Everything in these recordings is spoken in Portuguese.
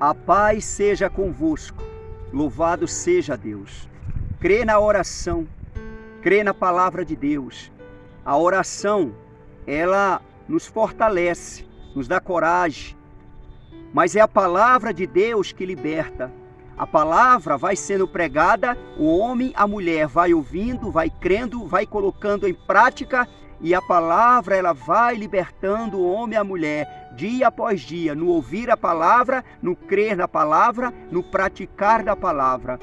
A paz seja convosco, louvado seja Deus. Crê na oração, crê na palavra de Deus. A oração, ela nos fortalece, nos dá coragem, mas é a palavra de Deus que liberta. A palavra vai sendo pregada, o homem, a mulher vai ouvindo, vai crendo, vai colocando em prática, e a palavra ela vai libertando o homem e a mulher dia após dia, no ouvir a palavra, no crer na palavra, no praticar da palavra.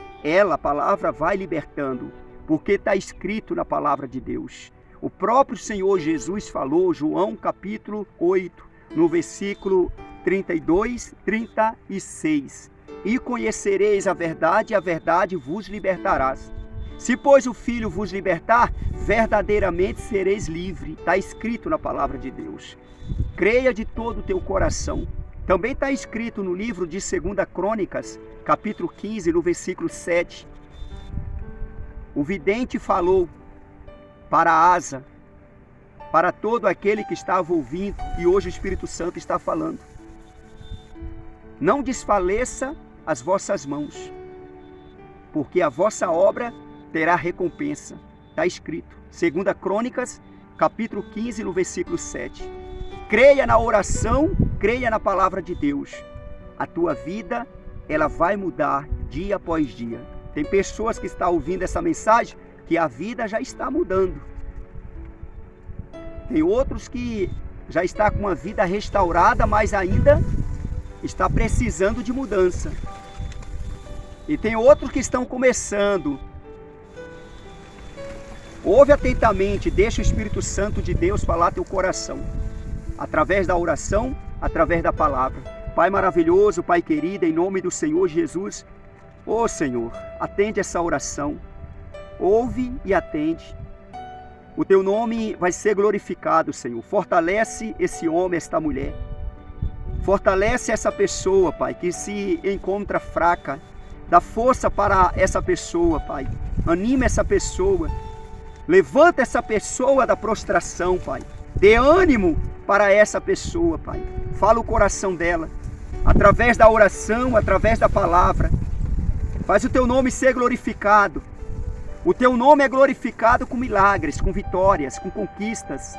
A palavra, vai libertando, porque está escrito na palavra de Deus. O próprio Senhor Jesus falou, João capítulo 8, no versículo 32, 36. E conhecereis a verdade vos libertarás. Se, pois, o Filho vos libertar, verdadeiramente sereis livres. Está escrito na palavra de Deus. Creia de todo o teu coração. Também está escrito no livro de 2 Crônicas, capítulo 15, no versículo 7. O vidente falou para Asa, para todo aquele que estava ouvindo, e hoje o Espírito Santo está falando. Não desfaleça as vossas mãos, porque a vossa obra terá recompensa. Está escrito. 2 Crônicas, capítulo 15, no versículo 7. Creia na oração, creia na palavra de Deus. A tua vida, ela vai mudar dia após dia. Tem pessoas que estão ouvindo essa mensagem que a vida já está mudando. Tem outros que já está com uma vida restaurada, mas ainda está precisando de mudança. E tem outros que estão começando. Ouve atentamente, deixa o Espírito Santo de Deus falar teu coração. Através da oração, através da palavra. Pai maravilhoso, Pai querido, em nome do Senhor Jesus. Ô Senhor, atende essa oração. Ouve e atende. O teu nome vai ser glorificado, Senhor. Fortalece esse homem, esta mulher. Fortalece essa pessoa, Pai, que se encontra fraca. Dá força para essa pessoa, Pai. Anima essa pessoa. Levanta essa pessoa da prostração, Pai. Dê ânimo para essa pessoa, Pai. Fala o coração dela. Através da oração, através da palavra. Faz o teu nome ser glorificado. O teu nome é glorificado com milagres, com vitórias, com conquistas.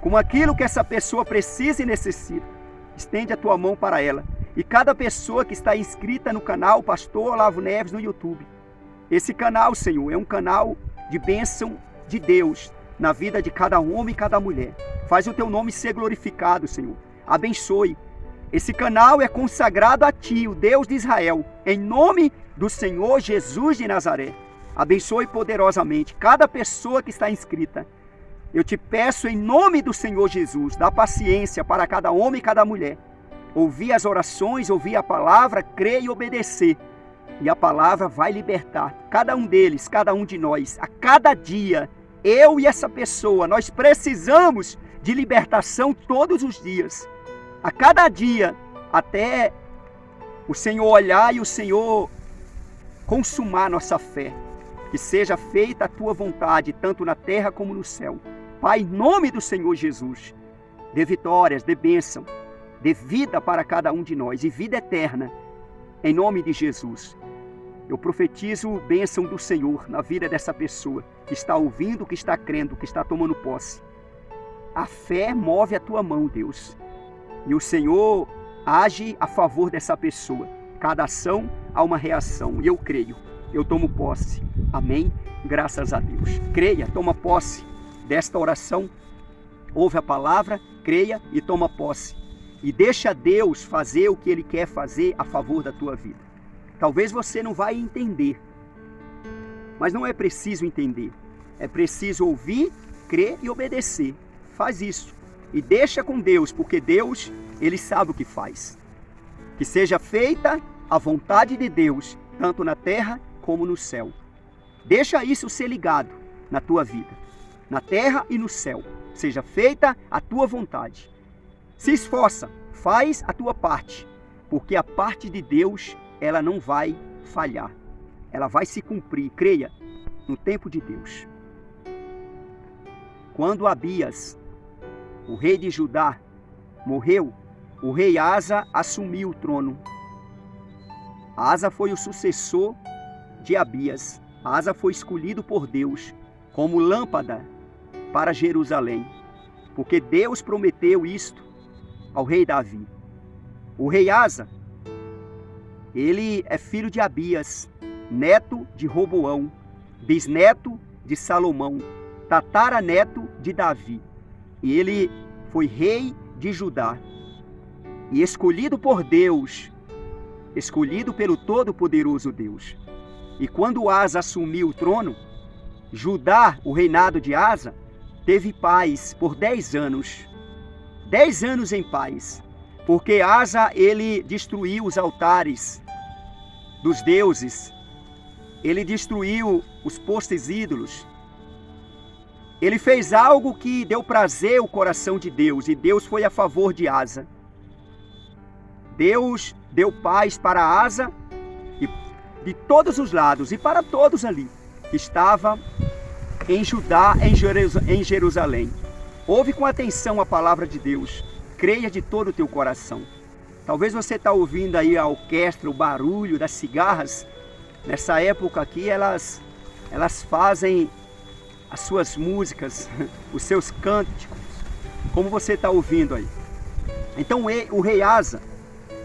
Com aquilo que essa pessoa precisa e necessita. Estende a tua mão para ela. E cada pessoa que está inscrita no canal Pastor Olavo Neves no YouTube. Esse canal, Senhor, é um canal de bênção de Deus na vida de cada homem e cada mulher. Faz o teu nome ser glorificado, Senhor. Abençoe. Esse canal é consagrado a Ti, o Deus de Israel, em nome do Senhor Jesus de Nazaré. Abençoe poderosamente cada pessoa que está inscrita. Eu te peço em nome do Senhor Jesus, dá paciência para cada homem e cada mulher. Ouvir as orações, ouvir a palavra, crer e obedecer. E a palavra vai libertar cada um deles, cada um de nós. A cada dia, eu e essa pessoa, nós precisamos de libertação todos os dias. A cada dia, até o Senhor olhar e o Senhor consumar nossa fé. Que seja feita a Tua vontade, tanto na terra como no céu. Pai, em nome do Senhor Jesus, dê vitórias, dê bênção, dê vida para cada um de nós e vida eterna, em nome de Jesus. Eu profetizo bênção do Senhor na vida dessa pessoa que está ouvindo, que está crendo, que está tomando posse. A fé move a tua mão, Deus. E o Senhor age a favor dessa pessoa. Cada ação há uma reação. E eu creio. Eu tomo posse. Amém? Graças a Deus. Creia, toma posse desta oração. Ouve a palavra, creia e toma posse. E deixa Deus fazer o que Ele quer fazer a favor da tua vida. Talvez você não vai entender, mas não é preciso entender. É preciso ouvir, crer e obedecer. Faz isso e deixa com Deus, porque Deus, Ele sabe o que faz. Que seja feita a vontade de Deus, tanto na terra como no céu. Deixa isso ser ligado na tua vida, na terra e no céu. Seja feita a tua vontade. Se esforça, faz a tua parte, porque a parte de Deus, ela não vai falhar. Ela vai se cumprir, creia, no tempo de Deus. Quando Abias, o rei de Judá, morreu, o rei Asa assumiu o trono. Asa foi o sucessor de Abias. Asa foi escolhido por Deus como lâmpada para Jerusalém, porque Deus prometeu isto ao rei Davi. O rei Asa, ele é filho de Abias, neto de Roboão, bisneto de Salomão, tataraneto de Davi. E ele foi rei de Judá. E escolhido por Deus, escolhido pelo Todo-Poderoso Deus. E quando Asa assumiu o trono, Judá, o reinado de Asa, teve paz por 10 anos. 10 anos em paz. Porque Asa, ele destruiu os altares dos deuses. Ele destruiu os postes ídolos. Ele fez algo que deu prazer ao coração de Deus. E Deus foi a favor de Asa. Deus deu paz para Asa de todos os lados e para todos ali que estava em Judá, em Jerusalém. Ouve com atenção a palavra de Deus. Creia de todo o teu coração. Talvez você está ouvindo aí a orquestra, o barulho das cigarras. Nessa época aqui elas fazem as suas músicas, os seus cânticos, como você está ouvindo aí. Então o rei Asa,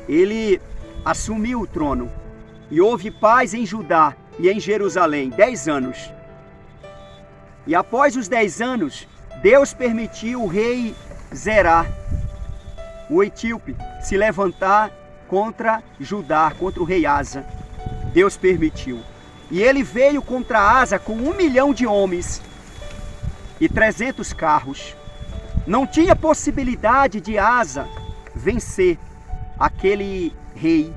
ele assumiu o trono e houve paz em Judá e em Jerusalém, 10 anos. E após os 10 anos, Deus permitiu o rei Zerá, o etíope, se levantar contra Judá, contra o rei Asa. Deus permitiu. E ele veio contra Asa com 1 milhão de homens e 300 carros. Não tinha possibilidade de Asa vencer aquele rei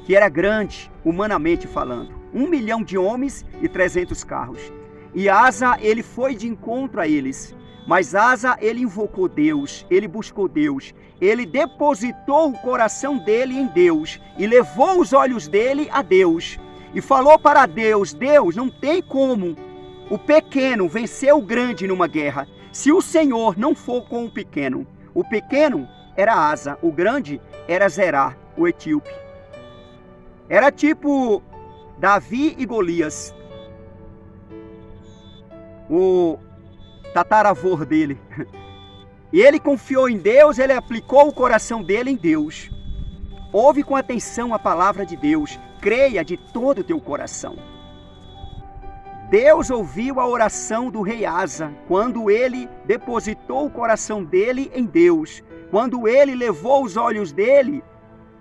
que era grande, humanamente falando. 1 milhão de homens e 300 carros. E Asa, ele foi de encontro a eles. Mas Asa, ele invocou Deus, ele buscou Deus. Ele depositou o coração dele em Deus e levou os olhos dele a Deus. E falou para Deus: Deus, não tem como o pequeno vencer o grande numa guerra, se o Senhor não for com o pequeno. O pequeno era Asa, o grande era Zerá, o etíope. Era tipo Davi e Golias. O tataravô dele. E ele confiou em Deus, ele aplicou o coração dele em Deus. Ouve com atenção a palavra de Deus, creia de todo o teu coração. Deus ouviu a oração do rei Asa, quando ele depositou o coração dele em Deus, quando ele levou os olhos dele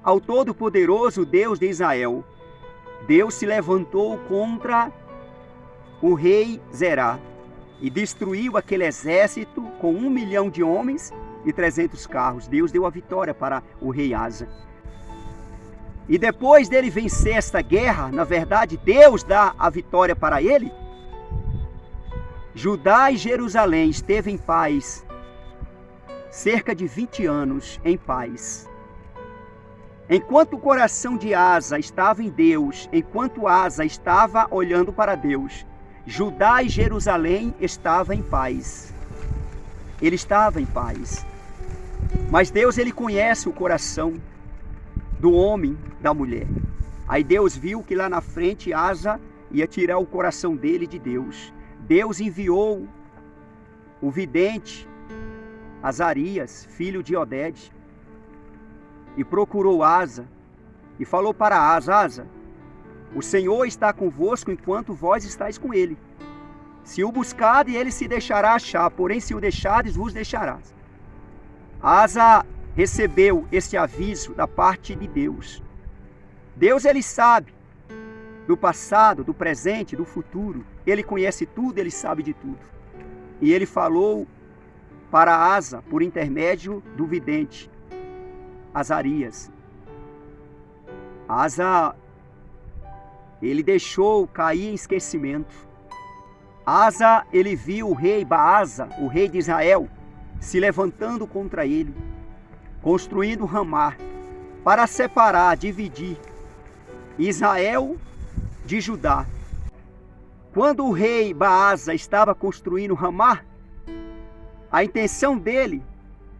ao Todo-Poderoso Deus de Israel. Deus se levantou contra o rei Zerá e destruiu aquele exército com 1 milhão de homens e 300 carros. Deus deu a vitória para o rei Asa. E depois dele vencer esta guerra, na verdade, Deus dá a vitória para ele. Judá e Jerusalém esteve em paz, cerca de 20 anos em paz. Enquanto o coração de Asa estava em Deus, enquanto Asa estava olhando para Deus, Judá e Jerusalém estavam em paz. Ele estava em paz. Mas Deus, ele conhece o coração do homem, da mulher. Aí Deus viu que lá na frente Asa ia tirar o coração dele de Deus. Deus enviou o vidente Azarias, filho de Oded, e procurou Asa e falou para Asa: Asa, o Senhor está convosco enquanto vós estáis com ele. Se o buscardes, ele se deixará achar, porém se o deixardes, vos deixará. Asa recebeu esse aviso da parte de Deus. Deus, ele sabe do passado, do presente, do futuro. Ele conhece tudo, ele sabe de tudo. E ele falou para Asa por intermédio do vidente Azarias. Asa, ele deixou cair em esquecimento. Asa, ele viu o rei Baasa, o rei de Israel, se levantando contra ele, construindo Ramá, para separar, dividir Israel de Judá. Quando o rei Baasa estava construindo Ramá, a intenção dele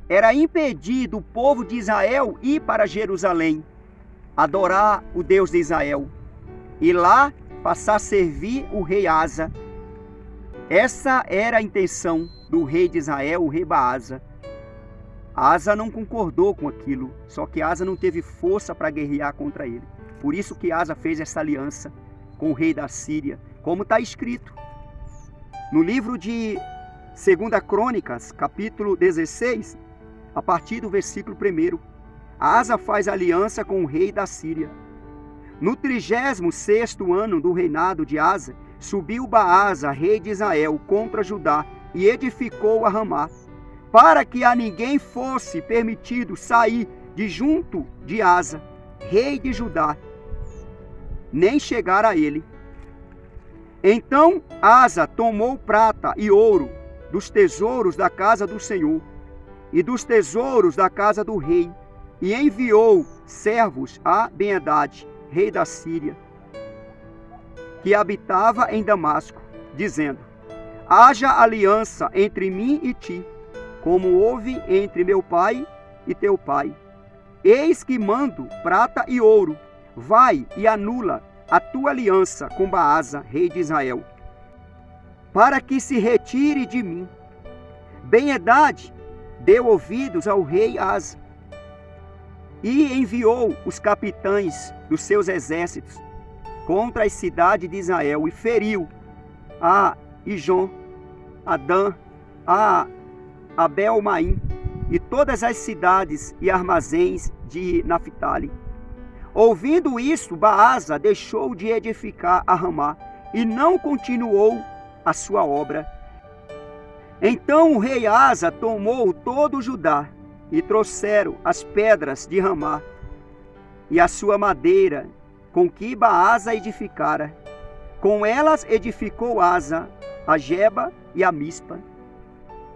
era impedir do povo de Israel ir para Jerusalém, adorar o Deus de Israel e lá passar a servir o rei Asa. Essa era a intenção do rei de Israel, o rei Baasa. Asa não concordou com aquilo, só que Asa não teve força para guerrear contra ele. Por isso que Asa fez essa aliança com o rei da Síria, como está escrito no livro de 2 Crônicas, capítulo 16, a partir do versículo 1. Asa faz aliança com o rei da Síria. No 36º ano do reinado de Asa, subiu Baasa, rei de Israel, contra Judá e edificou a Ramá, para que a ninguém fosse permitido sair de junto de Asa, rei de Judá, nem chegar a ele. Então Asa tomou prata e ouro dos tesouros da casa do Senhor e dos tesouros da casa do rei, e enviou servos a Ben-Hadad, rei da Síria, que habitava em Damasco, dizendo: haja aliança entre mim e ti, como houve entre meu pai e teu pai. Eis que mando prata e ouro, vai e anula a tua aliança com Baasa, rei de Israel, para que se retire de mim. Ben-Hadad deu ouvidos ao rei Asa e enviou os capitães dos seus exércitos contra as cidades de Israel e feriu a Ijon, a Dan, a Abel-Maim e todas as cidades e armazéns de Naphtali. Ouvindo isso, Baasa deixou de edificar a Ramá e não continuou a sua obra. Então o rei Asa tomou todo o Judá e trouxeram as pedras de Ramá e a sua madeira com que Baasa edificara. Com elas edificou Asa a Geba e a Mispa.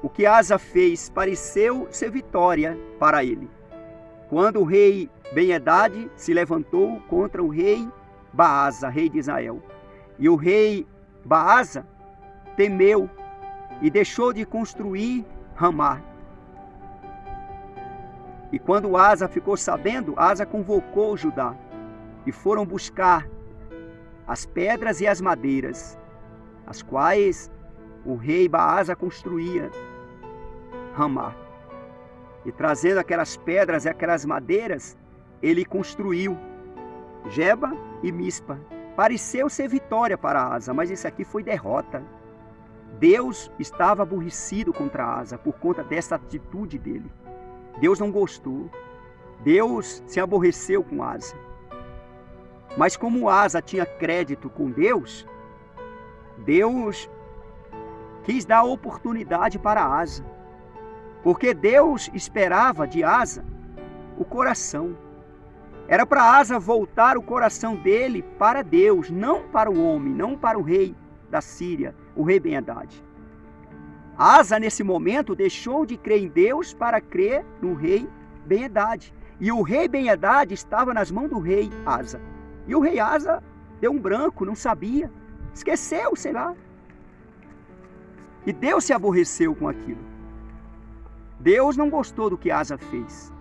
O que Asa fez pareceu ser vitória para ele. Quando o rei Ben-Hadad se levantou contra o rei Baasa, rei de Israel, e o rei Baasa temeu e deixou de construir Ramá. E quando Asa ficou sabendo, Asa convocou Judá e foram buscar as pedras e as madeiras, as quais o rei Baasa construía Ramá. E trazendo aquelas pedras e aquelas madeiras, ele construiu Geba e Mispa. Pareceu ser vitória para Asa, mas isso aqui foi derrota. Deus estava aborrecido contra Asa por conta dessa atitude dele. Deus não gostou. Deus se aborreceu com Asa. Mas como Asa tinha crédito com Deus, Deus quis dar oportunidade para Asa. Porque Deus esperava de Asa o coração. Era para Asa voltar o coração dele para Deus, não para o homem, não para o rei da Síria, o rei Ben-Hadad. Asa, nesse momento, deixou de crer em Deus para crer no rei Ben-Hadad. E o rei Ben-Hadad estava nas mãos do rei Asa. E o rei Asa deu um branco, não sabia, esqueceu, sei lá. E Deus se aborreceu com aquilo. Deus não gostou do que Asa fez.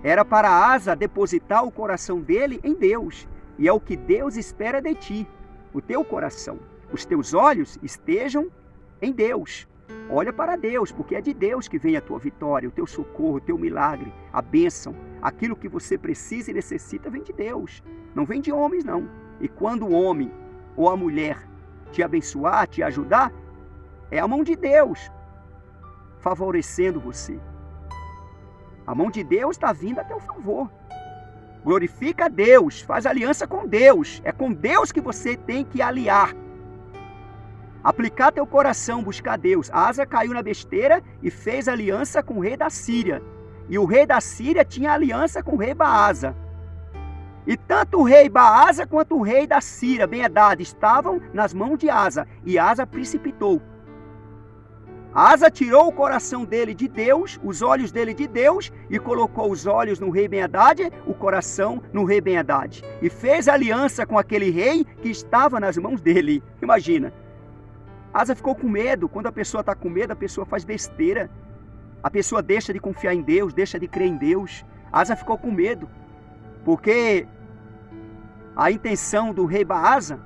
Era para Asa depositar o coração dele em Deus. E é o que Deus espera de ti, o teu coração. Os teus olhos estejam em Deus. Olha para Deus, porque é de Deus que vem a tua vitória, o teu socorro, o teu milagre, a bênção. Aquilo que você precisa e necessita vem de Deus. Não vem de homens, não. E quando o homem ou a mulher te abençoar, te ajudar, é a mão de Deus favorecendo você. A mão de Deus está vindo a teu favor. Glorifica a Deus, faz aliança com Deus. É com Deus que você tem que aliar. Aplicar teu coração, buscar Deus. Asa caiu na besteira e fez aliança com o rei da Síria. E o rei da Síria tinha aliança com o rei Baasa. E tanto o rei Baasa quanto o rei da Síria, Ben-Hadad, estavam nas mãos de Asa. E Asa precipitou. Asa tirou o coração dele de Deus, os olhos dele de Deus, e colocou os olhos no rei Ben-Hadad, o coração no rei Ben-Hadad. E fez aliança com aquele rei que estava nas mãos dele. Imagina. Asa ficou com medo. Quando a pessoa está com medo, a pessoa faz besteira. A pessoa deixa de confiar em Deus, deixa de crer em Deus. Asa ficou com medo. Porque a intenção do rei Baasa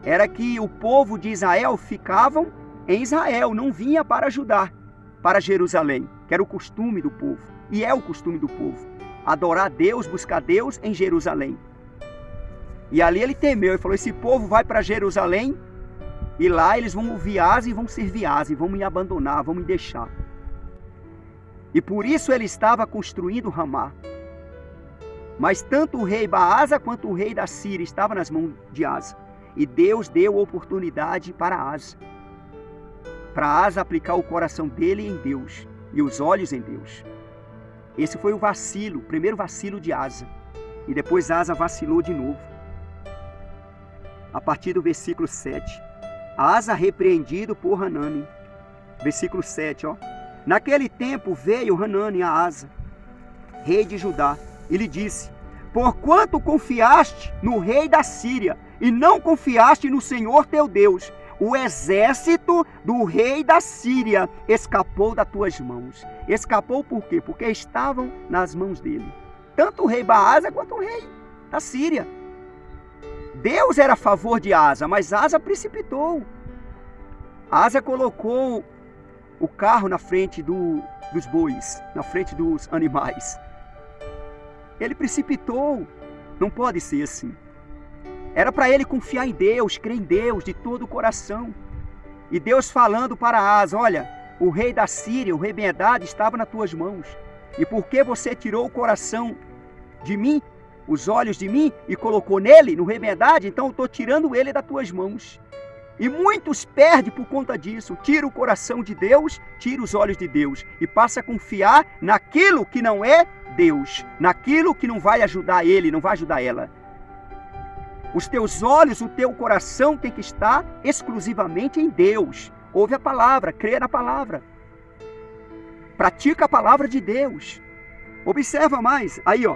era que o povo de Israel ficavam em Israel, não vinha para Judá, para Jerusalém, que era o costume do povo, e é o costume do povo, adorar a Deus, buscar Deus em Jerusalém. E ali ele temeu, ele falou, esse povo vai para Jerusalém, e lá eles vão ouvir Asa e vão servir Asa, e vão me abandonar, vão me deixar. E por isso ele estava construindo Ramá. Mas tanto o rei Baasa quanto o rei da Síria estavam nas mãos de Asa. E Deus deu oportunidade para Asa. Para Asa aplicar o coração dele em Deus e os olhos em Deus. Esse foi o vacilo, o primeiro vacilo de Asa. E depois Asa vacilou de novo. A partir do versículo 7. Asa repreendido por Hanani. Versículo 7, ó. Naquele tempo veio Hanani a Asa, rei de Judá, e lhe disse, porquanto confiaste no rei da Síria, e não confiaste no Senhor teu Deus, o exército do rei da Síria escapou das tuas mãos. Escapou por quê? Porque estavam nas mãos dele. Tanto o rei Baasa quanto o rei da Síria. Deus era a favor de Asa, mas Asa precipitou. Asa colocou o carro na frente dos bois, na frente dos animais. Ele precipitou. Não pode ser assim. Era para ele confiar em Deus, crer em Deus de todo o coração. E Deus falando para Asa, olha, o rei da Síria, o rei Ben-Hadad, estava nas tuas mãos. E porque você tirou o coração de mim, os olhos de mim, e colocou nele, no rei Ben-Hadad, então eu estou tirando ele das tuas mãos. E muitos perdem por conta disso. Tira o coração de Deus, tira os olhos de Deus. E passa a confiar naquilo que não é Deus. Naquilo que não vai ajudar ele, não vai ajudar ela. Os teus olhos, o teu coração tem que estar exclusivamente em Deus. Ouve a palavra, crê na palavra. Pratica a palavra de Deus. Observa mais. Aí, ó.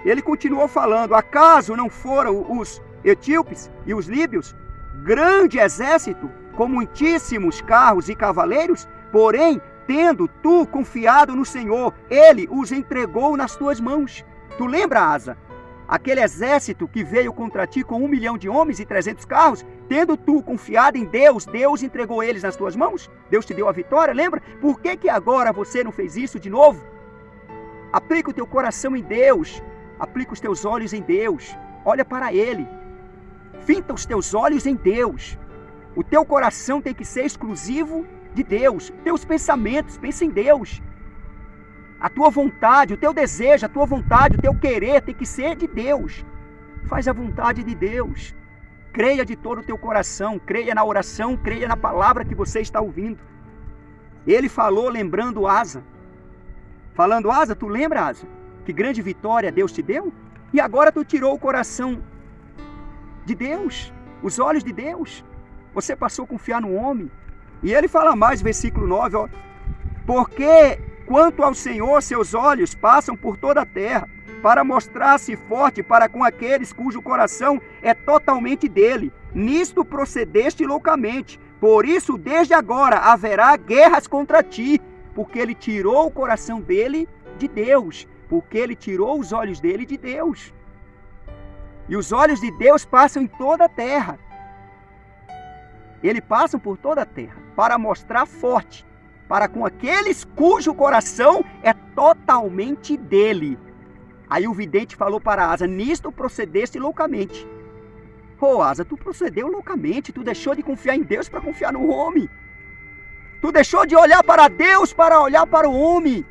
Ele continuou falando. Acaso não foram os etíopes e os líbios grande exército, com muitíssimos carros e cavaleiros? Porém, tendo tu confiado no Senhor, Ele os entregou nas tuas mãos. Tu lembra, Asa? Aquele exército que veio contra ti com 1 milhão de homens e 300 carros, tendo tu confiado em Deus, Deus entregou eles nas tuas mãos? Deus te deu a vitória, lembra? Por que agora você não fez isso de novo? Aplica o teu coração em Deus, aplica os teus olhos em Deus, olha para Ele. Finta os teus olhos em Deus. O teu coração tem que ser exclusivo de Deus. Teus pensamentos, pensa em Deus. A tua vontade, o teu desejo, a tua vontade, o teu querer tem que ser de Deus. Faz a vontade de Deus. Creia de todo o teu coração, creia na oração, creia na palavra que você está ouvindo. Ele falou lembrando Asa. Falando, Asa, tu lembra, Asa? Que grande vitória Deus te deu? E agora tu tirou o coração de Deus, os olhos de Deus. Você passou a confiar no homem. E ele fala mais, versículo 9, ó. Porque quanto ao Senhor, seus olhos passam por toda a terra, para mostrar-se forte para com aqueles cujo coração é totalmente dele. Nisto procedeste loucamente. Por isso, desde agora, haverá guerras contra ti, porque ele tirou o coração dele de Deus, porque ele tirou os olhos dele de Deus. E os olhos de Deus passam em toda a terra. Eles passam por toda a terra para mostrar forte para com aqueles cujo coração é totalmente dele. Aí o vidente falou para Asa, nisto procedeste loucamente. Ô Asa, tu procedeu loucamente, tu deixou de confiar em Deus para confiar no homem. Tu deixou de olhar para Deus para olhar para o homem.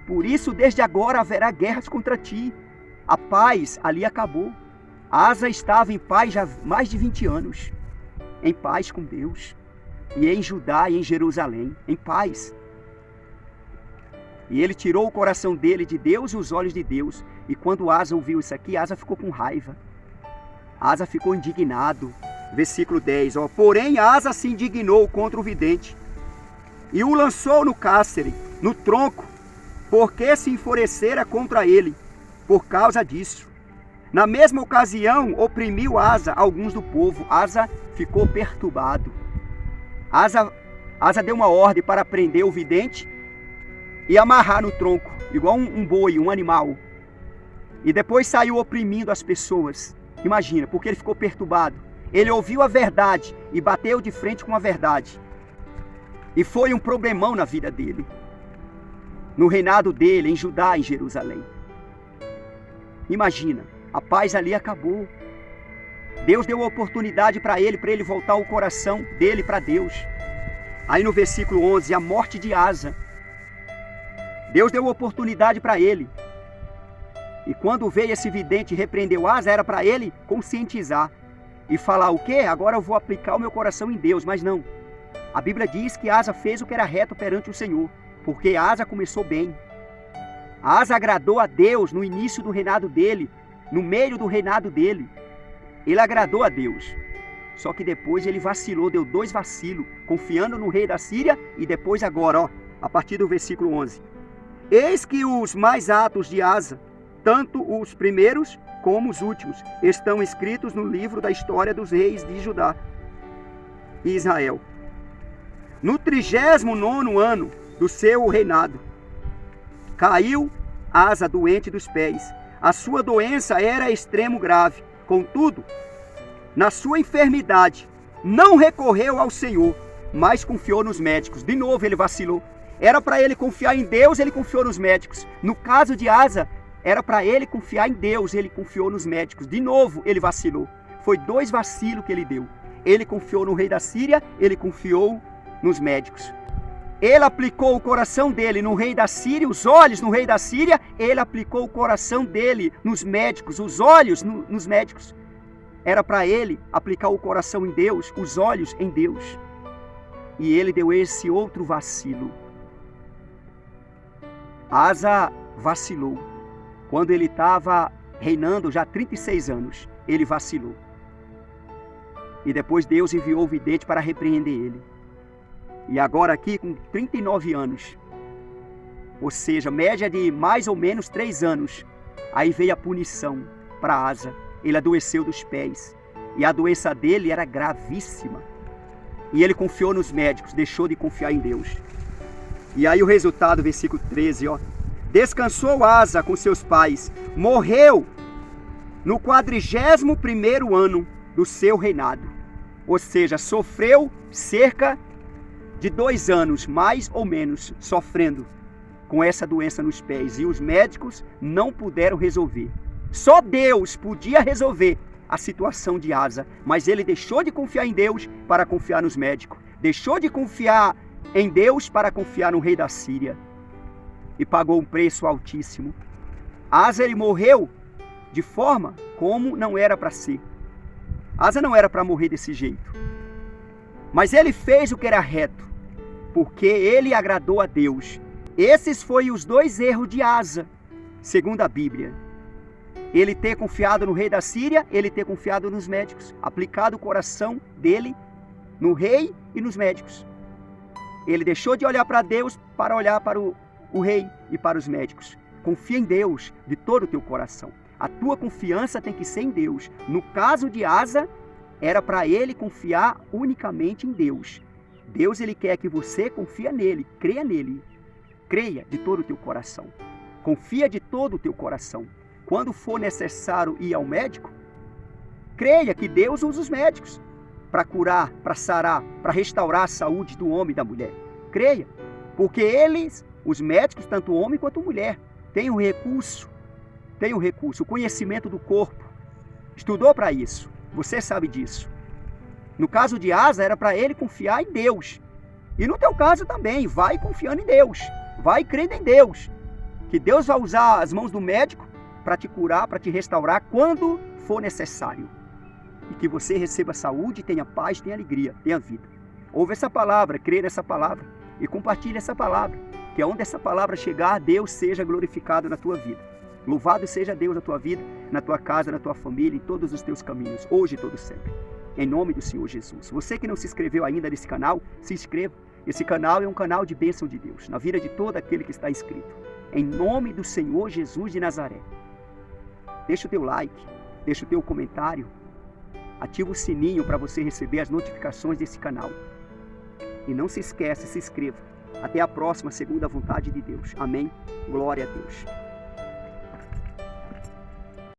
Por isso, desde agora haverá guerras contra ti. A paz ali acabou. Asa estava em paz já há mais de 20 anos. Em paz com Deus. E em Judá e em Jerusalém. Em paz. E ele tirou o coração dele de Deus e os olhos de Deus. E quando Asa ouviu isso aqui, Asa ficou com raiva. Asa ficou indignado. Versículo 10. Ó, porém, Asa se indignou contra o vidente. E o lançou no cárcere, no tronco. Porque se enfurecera contra ele. Por causa disso. Na mesma ocasião, oprimiu Asa alguns do povo. Asa ficou perturbado. Asa deu uma ordem para prender o vidente e amarrar no tronco, igual um boi, um animal. E depois saiu oprimindo as pessoas. Imagina, porque ele ficou perturbado. Ele ouviu a verdade e bateu de frente com a verdade. E foi um problemão na vida dele. No reinado dele, em Judá, em Jerusalém. Imagina, a paz ali acabou. Deus deu a oportunidade para ele voltar o coração dele para Deus. Aí no versículo 11, a morte de Asa. Deus deu a oportunidade para ele. E quando veio esse vidente e repreendeu Asa, era para ele conscientizar. E falar o quê? Agora eu vou aplicar o meu coração em Deus. Mas não. A Bíblia diz que Asa fez o que era reto perante o Senhor. Porque Asa começou bem. Asa agradou a Deus no início do reinado dele. No meio do reinado dele. Ele agradou a Deus. Só que depois ele vacilou, deu 2 vacilos. Confiando no rei da Síria. E depois agora, ó, a partir do versículo 11. Eis que os mais atos de Asa, tanto os primeiros como os últimos, estão escritos no livro da história dos reis de Judá e Israel. No 39º ano do seu reinado, caiu Asa doente dos pés. A sua doença era extremo grave. Contudo, na sua enfermidade, não recorreu ao Senhor, mas confiou nos médicos. De novo ele vacilou. Era para ele confiar em Deus, ele confiou nos médicos. No caso de Asa, era para ele confiar em Deus, ele confiou nos médicos. De novo, ele vacilou. Foi 2 vacilos que ele deu. Ele confiou no rei da Síria, ele confiou nos médicos. Ele aplicou o coração dele no rei da Síria, os olhos no rei da Síria. Ele aplicou o coração dele nos médicos, os olhos nos médicos. Era para ele aplicar o coração em Deus, os olhos em Deus. E ele deu esse outro vacilo. Asa vacilou. Quando ele estava reinando já há 36 anos, ele vacilou. E depois Deus enviou o vidente para repreender ele. E agora aqui com 39 anos, ou seja, média de mais ou menos 3 anos, aí veio a punição para Asa. Ele adoeceu dos pés. E a doença dele era gravíssima. E ele confiou nos médicos, deixou de confiar em Deus. E aí o resultado, versículo 13, ó. Descansou Asa com seus pais, morreu no 41º ano do seu reinado. Ou seja, sofreu cerca de 2 anos, mais ou menos, sofrendo com essa doença nos pés. E os médicos não puderam resolver. Só Deus podia resolver a situação de Asa. Mas ele deixou de confiar em Deus para confiar nos médicos. Deixou de confiar em Deus para confiar no rei da Síria. E pagou um preço altíssimo. Asa, ele morreu de forma como não era para ser. Asa não era para morrer desse jeito. Mas ele fez o que era reto, porque ele agradou a Deus. Esses foram os 2 erros de Asa, segundo a Bíblia. Ele ter confiado no rei da Síria, ele ter confiado nos médicos. Aplicado o coração dele no rei e nos médicos. Ele deixou de olhar para Deus para olhar para o rei e para os médicos. Confia em Deus de todo o teu coração. A tua confiança tem que ser em Deus. No caso de Asa, era para ele confiar unicamente em Deus. Deus, ele quer que você confie nele, creia nele. Creia de todo o teu coração. Confia de todo o teu coração. Quando for necessário ir ao médico, creia que Deus usa os médicos para curar, para sarar, para restaurar a saúde do homem e da mulher. Creia, porque eles, os médicos, tanto homem quanto mulher, têm o recurso, o conhecimento do corpo. Estudou para isso, você sabe disso. No caso de Asa, era para ele confiar em Deus. E no teu caso também, vai confiando em Deus, vai crendo em Deus. Que Deus vai usar as mãos do médico para te curar, para te restaurar quando for necessário. E que você receba saúde, tenha paz, tenha alegria, tenha vida. Ouve essa palavra, crê nessa palavra e compartilhe essa palavra. Que aonde essa palavra chegar, Deus seja glorificado na tua vida. Louvado seja Deus na tua vida, na tua casa, na tua família, em todos os teus caminhos, hoje e todo sempre. Em nome do Senhor Jesus. Você que não se inscreveu ainda nesse canal, se inscreva. Esse canal é um canal de bênção de Deus, na vida de todo aquele que está inscrito. Em nome do Senhor Jesus de Nazaré. Deixa o teu like, deixa o teu comentário. Ativa o sininho para você receber as notificações desse canal. E não se esqueça, se inscreva. Até a próxima, segundo a vontade de Deus. Amém? Glória a Deus.